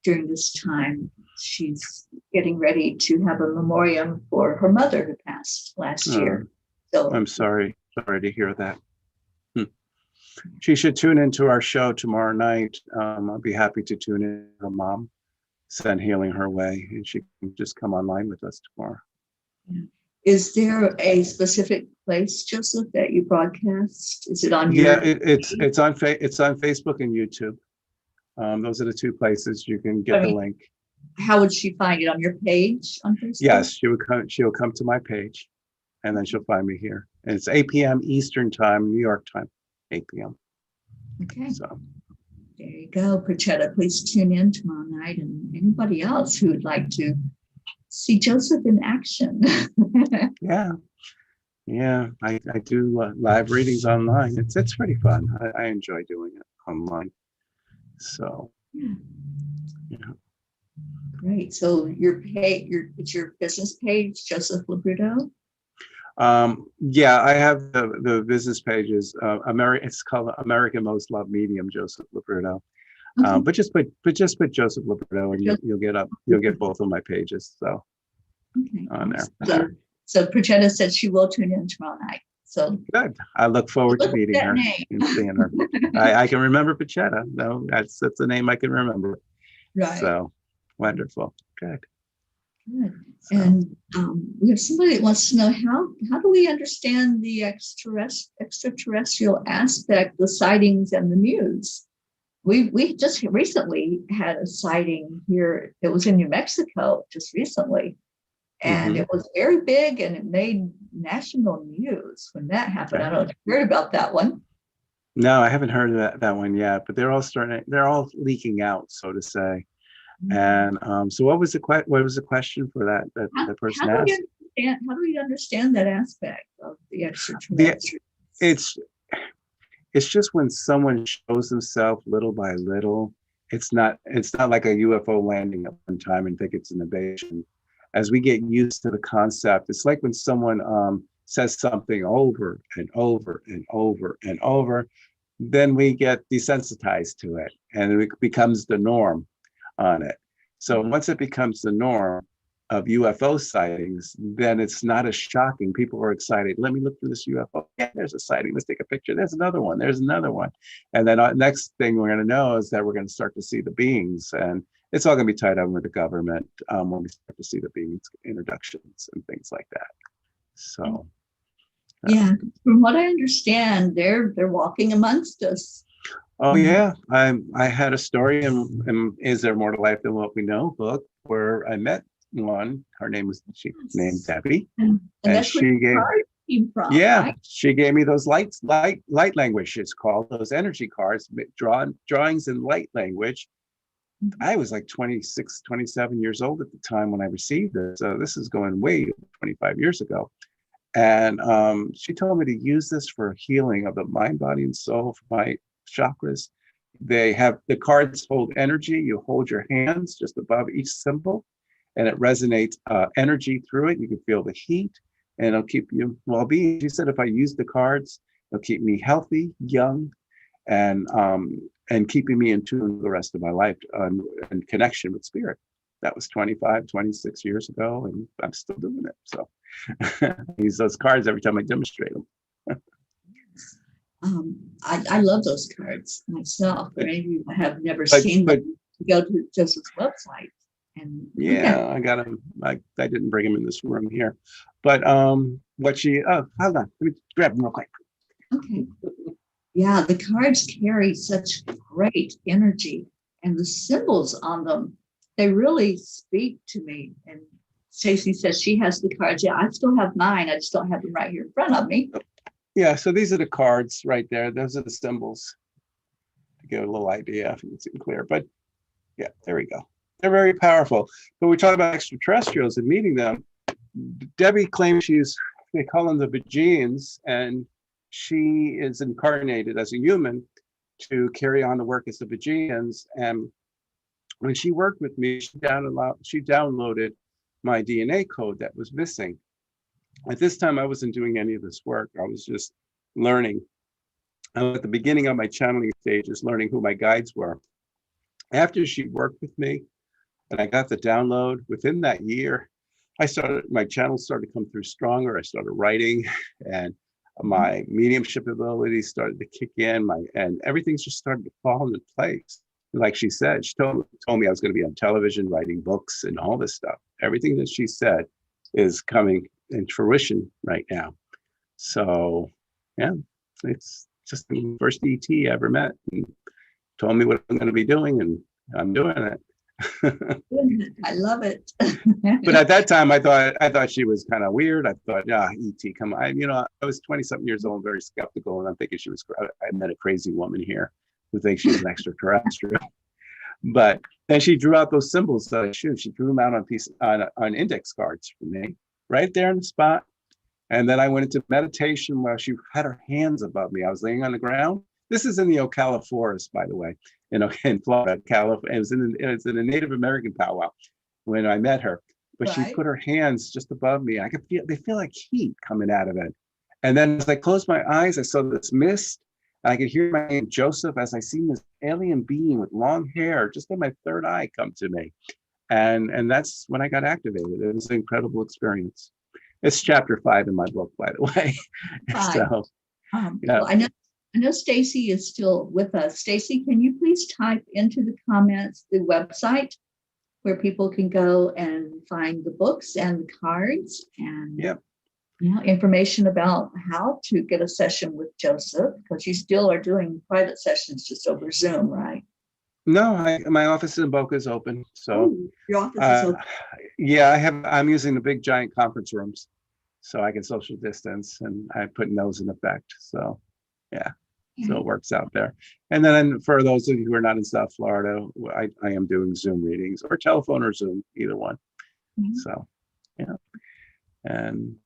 during this time. She's getting ready to have a memoriam for her mother who passed last year. So I'm sorry to hear that. She should tune into our show tomorrow night. I'll be happy to tune in to her mom, send healing her way, and she can just come online with us tomorrow. Yeah. Is there a specific place, Joseph, that you broadcast? Is it on? Yeah, it's on Facebook and YouTube. Those are the two places you can get the link. How would she find it? On your page on Facebook? Yes, she'll come to my page, and then she'll find me here. And it's 8 p.m. Eastern time, New York time, 8 p.m. Okay. So there you go, Pritchett. Please tune in tomorrow night, and anybody else who would like to see Joseph in action. Yeah, I do live readings online. It's pretty fun. I enjoy doing it online. So yeah. Great. So it's your business page, Joseph LoBrutto? Yeah, I have the business pages. It's called American Most Loved Medium, Joseph LoBrutto. Okay. But just put Joseph LoBrutto, and you'll get both of my pages. So okay. On there. So Pritchett said she will tune in tomorrow night. So good. I look forward to meeting her and seeing her. I can remember Pachetta. No, that's a name I can remember. Right. So wonderful. Good. So. And we have somebody that wants to know how do we understand the extraterrestrial aspect, the sightings and the news? We just recently had a sighting here. It was in New Mexico just recently. And it was very big, and it made national news when that happened. I don't know if you heard about that one. No, I haven't heard of that one yet, but they're all leaking out, so to say. And so what was the question for that person asked? How do we understand that aspect of the The, extraterrestrial? it's just when someone shows themselves little by little, it's not like a UFO landing at one time and think it's an invasion. As we get used to the concept, it's like when someone says something over and over and over and over, then we get desensitized to it and it becomes the norm on it. So once it becomes the norm of UFO sightings, then it's not as shocking. People are excited. Let me look for this UFO. Yeah, there's a sighting. Let's take a picture. There's another one. There's another one. And then next thing we're going to know is that we're going to start to see the beings. And it's all going to be tied up with the government when we start to see the beings introductions and things like that. So. Yeah, from what I understand, they're walking amongst us. Oh yeah, I had a story in Is There More to Life Than What We Know book where I met one. Her name was named Debbie, And that's she where the gave card came from. yeah Right? she gave me those light language. It's called those energy cards, drawings in light language. I was like 26, 27 years old at the time when I received this. So this is going way 25 years ago. And she told me to use this for healing of the mind, body, and soul, for my chakras. They have the cards hold energy. You hold your hands just above each symbol, and it resonates energy through it. You can feel the heat, and it'll keep you well-being. She said if I use the cards, it'll keep me healthy, young, and keeping me in tune the rest of my life and connection with spirit. That was 25, 26 years ago, and I'm still doing it. So I use those cards every time I demonstrate them. I love those cards myself. For any of you that have never seen them, go to Joseph's website and yeah, I got them. I didn't bring them in this room here, but hold on, let me grab them real quick. Okay. Yeah, the cards carry such great energy, and the symbols on them, they really speak to me. And Stacey says she has the cards. Yeah, I still have mine. I just don't have them right here in front of me. Yeah, so these are the cards right there. Those are the symbols to get a little idea if it's clear. But yeah, there we go. They're very powerful. But we talk about extraterrestrials and meeting them. Debbie claims they call them the Fijians, and she is incarnated as a human to carry on the work as the Fijians. And when she worked with me, she downloaded my DNA code that was missing. At this time, I wasn't doing any of this work. I was just learning. I was at the beginning of my channeling stages, learning who my guides were. After she worked with me and I got the download, within that year, my channel started to come through stronger. I started writing, and my mediumship ability started to kick in, and everything just started to fall into place. Like she said, she told me I was going to be on television, writing books and all this stuff. Everything that she said is coming in fruition right now. So yeah, it's just the first ET I ever met, and told me what I'm going to be doing, and I'm doing it. I love it. But at that time, I thought she was kind of weird. I thought, yeah, ET, come on. I was 20-something years old, very skeptical, and I'm thinking I met a crazy woman here who thinks she's an extraterrestrial. But then she drew out those symbols that I shoot. She drew them out on index cards for me, right there in the spot. And then I went into meditation where she had her hands above me. I was laying on the ground. This is in the Ocala forest, by the way, in Florida, California. It was in a Native American powwow when I met her. But Right. She put her hands just above me. They feel like heat coming out of it. And then as I closed my eyes, I saw this mist. I could hear my name, Joseph, as I seen this alien being with long hair just in my third eye come to me. And that's when I got activated. It was an incredible experience. It's chapter 5 in my book, by the way. So, yeah. Well, I know Stacey is still with us. Stacey, can you please type into the comments the website where people can go and find the books and the cards and information about how to get a session with Joseph, because you still are doing private sessions just over Zoom, right? No, my office in Boca is open. So your office is open. Yeah, I'm using the big giant conference rooms so I can social distance, and I'm putting those in effect. So yeah. So it works out there. And then for those of you who are not in South Florida, I am doing Zoom readings or telephone or Zoom, either one. So, yeah. And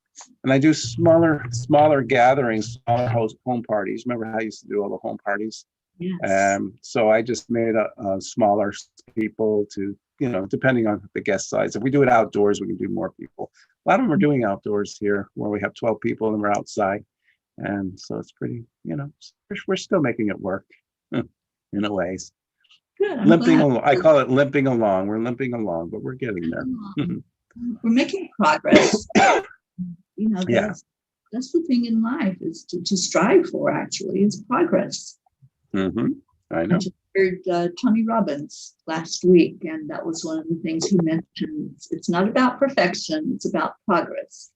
I do smaller gatherings, smaller home parties. Remember how I used to do all the home parties? Yes. So I just made a smaller people to, depending on the guest size. If we do it outdoors, we can do more people. A lot of them are doing outdoors here where we have 12 people and we're outside. And so it's pretty, we're still making it work in a ways. Good. Limping along. I call it limping along. We're limping along, but we're getting there. We're making progress. Yeah. That's the thing in life is to strive for, actually, is progress. I know. I just heard Tony Robbins last week, and that was one of the things he mentioned. It's not about perfection, it's about progress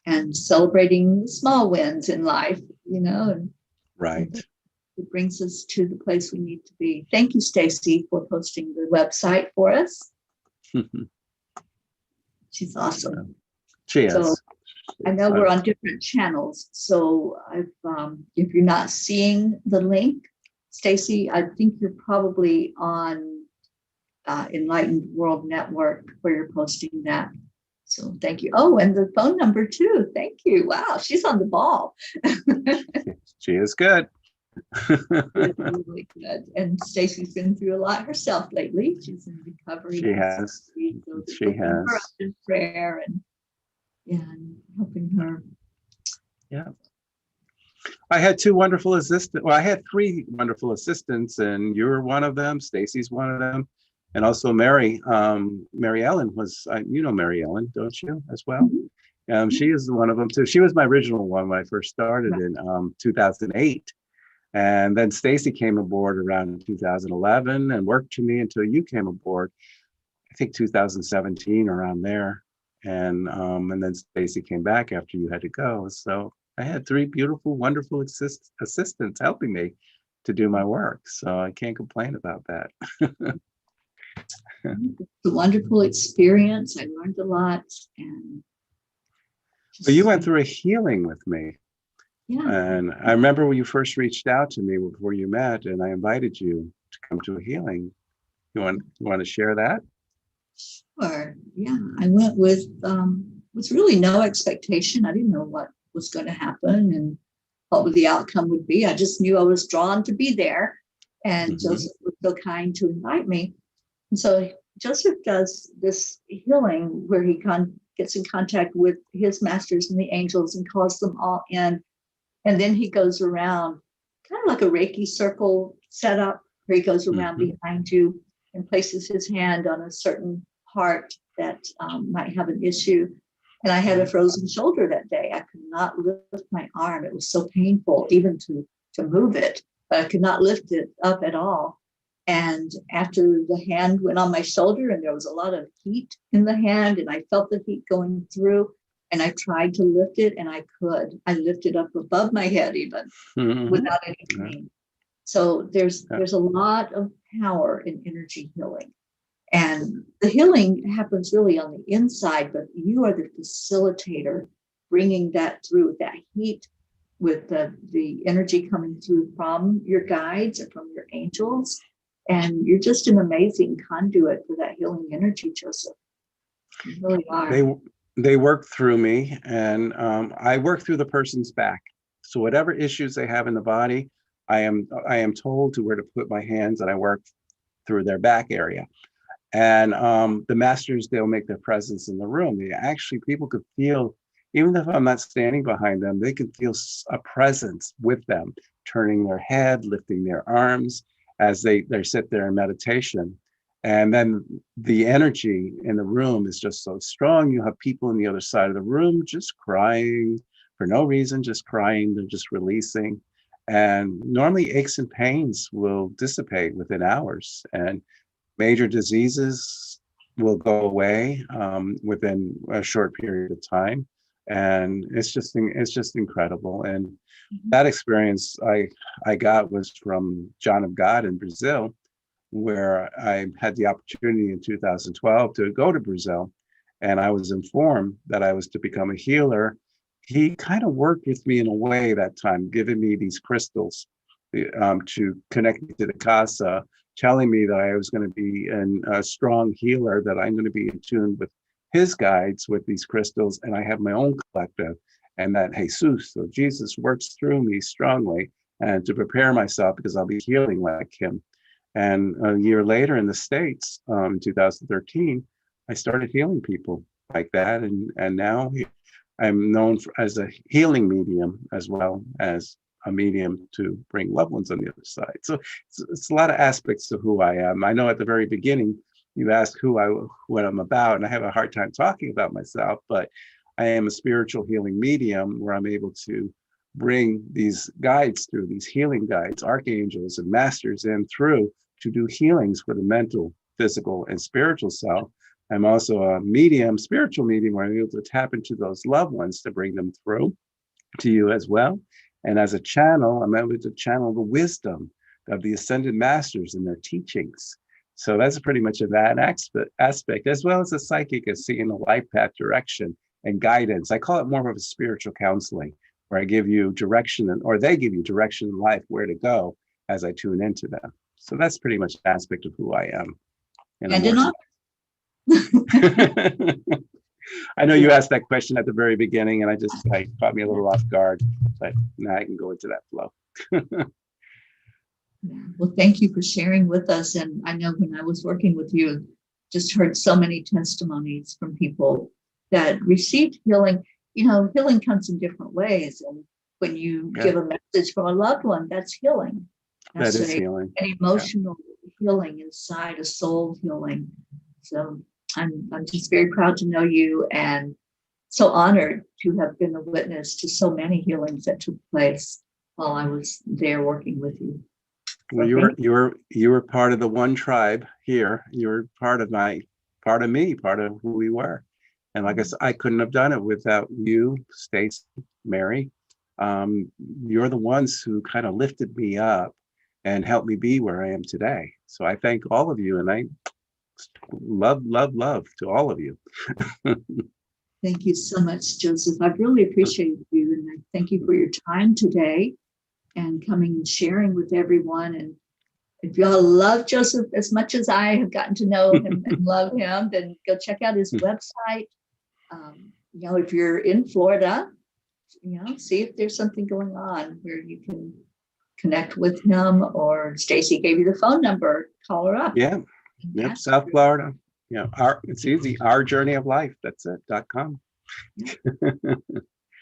and celebrating the small wins in life, and Right. it brings us to the place we need to be. Thank you, Stacy, for posting the website for us. She's awesome. She is. So I know we're on different channels. So if you're not seeing the link, Stacy, I think you're probably on Enlightened World Network where you're posting that. So thank you. Oh, and the phone number too. Thank you. Wow, she's on the ball. She is good. Really good. And Stacy's been through a lot herself lately. She's in recovery. She has. So She has. her up in prayer and helping her. Yeah. I had two wonderful assistants. Well, I had three wonderful assistants, and you were one of them. Stacy's one of them, and also Mary. Mary Ellen was. Mary Ellen, don't you, as well? She is one of them too. She was my original one when I first started in 2008. And then Stacy came aboard around 2011 and worked for me until you came aboard, I think 2017, around there. And then Stacy came back after you had to go. So I had three beautiful, wonderful assistants helping me to do my work. So I can't complain about that. It's a wonderful experience. I learned a lot. And but you went through a healing with me. Yeah. And I remember when you first reached out to me before you met, and I invited you to come to a healing. You want to share that? Sure. Yeah. I went with really no expectation. I didn't know what was going to happen and what the outcome would be. I just knew I was drawn to be there. And Joseph was so kind to invite me. And so Joseph does this healing where he gets in contact with his masters and the angels and calls them all in. And then he goes around kind of like a Reiki circle setup where he goes around behind you and places his hand on a certain part that might have an issue. And I had a frozen shoulder that day. I could not lift my arm. It was so painful even to move it, but I could not lift it up at all. And after the hand went on my shoulder and there was a lot of heat in the hand and I felt the heat going through, and I tried to lift it and I could. I lifted up above my head even without any pain. So there's a lot of power in energy healing. And the healing happens really on the inside, but you are the facilitator bringing that through, that heat with the energy coming through from your guides or from your angels. And you're just an amazing conduit for that healing energy, Joseph. You really are. They work through me, and I work through the person's back. So whatever issues they have in the body, I am told to where to put my hands, and I work through their back area. And the masters, they'll make their presence in the room. People could feel, even if I'm not standing behind them, they can feel a presence with them, turning their head, lifting their arms as they sit there in meditation. And then the energy in the room is just so strong. You have people on the other side of the room just crying for no reason, just crying. They're just releasing. And normally aches and pains will dissipate within hours, and major diseases will go away within a short period of time. And it's just incredible. And that experience I got was from John of God in Brazil, where I had the opportunity in 2012 to go to Brazil, and I was informed that I was to become a healer. He kind of worked with me in a way that time, giving me these crystals to connect me to the casa, telling me that I was going to be a strong healer, that I'm going to be in tune with his guides with these crystals, and I have my own collective, and that Jesus or Jesus works through me strongly, and to prepare myself because I'll be healing like him. And a year later in the States, 2013, I started healing people like that, and now I'm known as a healing medium as well as a medium to bring loved ones on the other side. So it's a lot of aspects of who I am. I know at the very beginning, you asked what I'm about, and I have a hard time talking about myself, but I am a spiritual healing medium where I'm able to bring these guides through, these healing guides, archangels and masters in through to do healings for the mental, physical, and spiritual self. I'm also a medium, spiritual medium, where I'm able to tap into those loved ones to bring them through to you as well. And as a channel, I'm able to channel the wisdom of the ascended masters and their teachings. So that's pretty much of that aspect, as well as a psychic, as seeing a life path direction and guidance. I call it more of a spiritual counseling, where I give you direction, or they give you direction in life, where to go as I tune into them. So that's pretty much an aspect of who I am. I know you asked that question at the very beginning, and I caught me a little off guard, but now I can go into that flow. Well, thank you for sharing with us. And I know when I was working with you, just heard so many testimonies from people that received healing. You know, healing comes in different ways. And when you give a message from a loved one, that's healing. That is healing. An emotional healing inside, a soul healing. So I'm just very proud to know you, and so honored to have been a witness to so many healings that took place while I was there working with you. Well, you were part of the one tribe here. You were part of me, part of who we were. And like I said, I couldn't have done it without you, Stacy, Mary. You're the ones who kind of lifted me up and helped me be where I am today. So I thank all of you, and I love to all of you. Thank you so much, Joseph. I really appreciate you, and I thank you for your time today and coming and sharing with everyone. And if y'all love Joseph as much as I have gotten to know him and love him, then go check out his website. If you're in Florida, see if there's something going on where you can connect with him, or Stacy gave you the phone number, call her up. Yeah. Yep. South Florida. It's easy. Our Journey of Life. That's it. .com.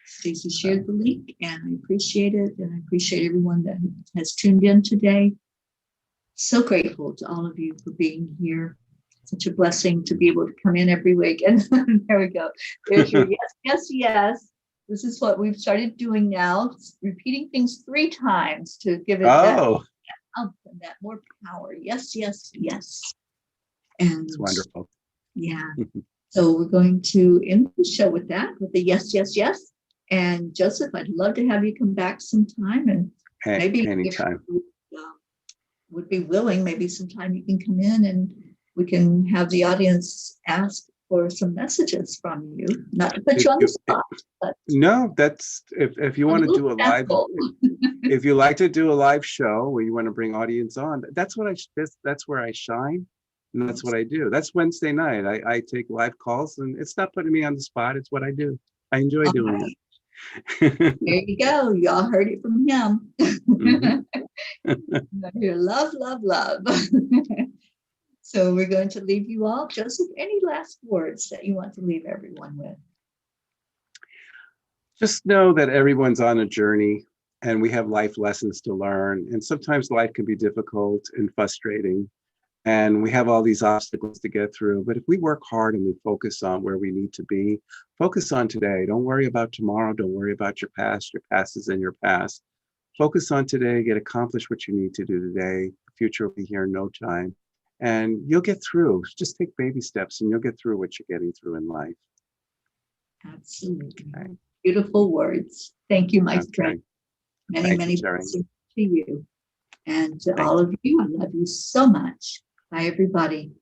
Stacy shared the link, and I appreciate it. And I appreciate everyone that has tuned in today. So grateful to all of you for being here. Such a blessing to be able to come in every week. And there we go. There's your yes. This is what we've started doing now. It's repeating things 3 times to give it that more power. Yes. And it's wonderful. Yeah. So we're going to end the show with that, with the yes. And Joseph, I'd love to have you come back sometime, and maybe anytime. If you would be willing, maybe sometime you can come in and we can have the audience ask for some messages from you. Not to put you on the spot, but no, that's if you want to do a live, if you like to do a live show where you want to bring audience on, that's where I shine. And that's what I do. That's Wednesday night. I take live calls, and it's not putting me on the spot. It's what I do. I enjoy doing it. There you go. Y'all heard it from him. Your love. So we're going to leave you all. Joseph, any last words that you want to leave everyone with? Just know that everyone's on a journey, and we have life lessons to learn. And sometimes life can be difficult and frustrating, and we have all these obstacles to get through. But if we work hard and we focus on where we need to be, focus on today. Don't worry about tomorrow. Don't worry about your past. Your past is in your past. Focus on today. Accomplish what you need to do today. The future will be here in no time. And you'll get through. Just take baby steps, and you'll get through what you're getting through in life. Absolutely. Okay. Beautiful words. Thank you, my friend. Many blessings to you. And to all of you, I love you so much. Bye, everybody.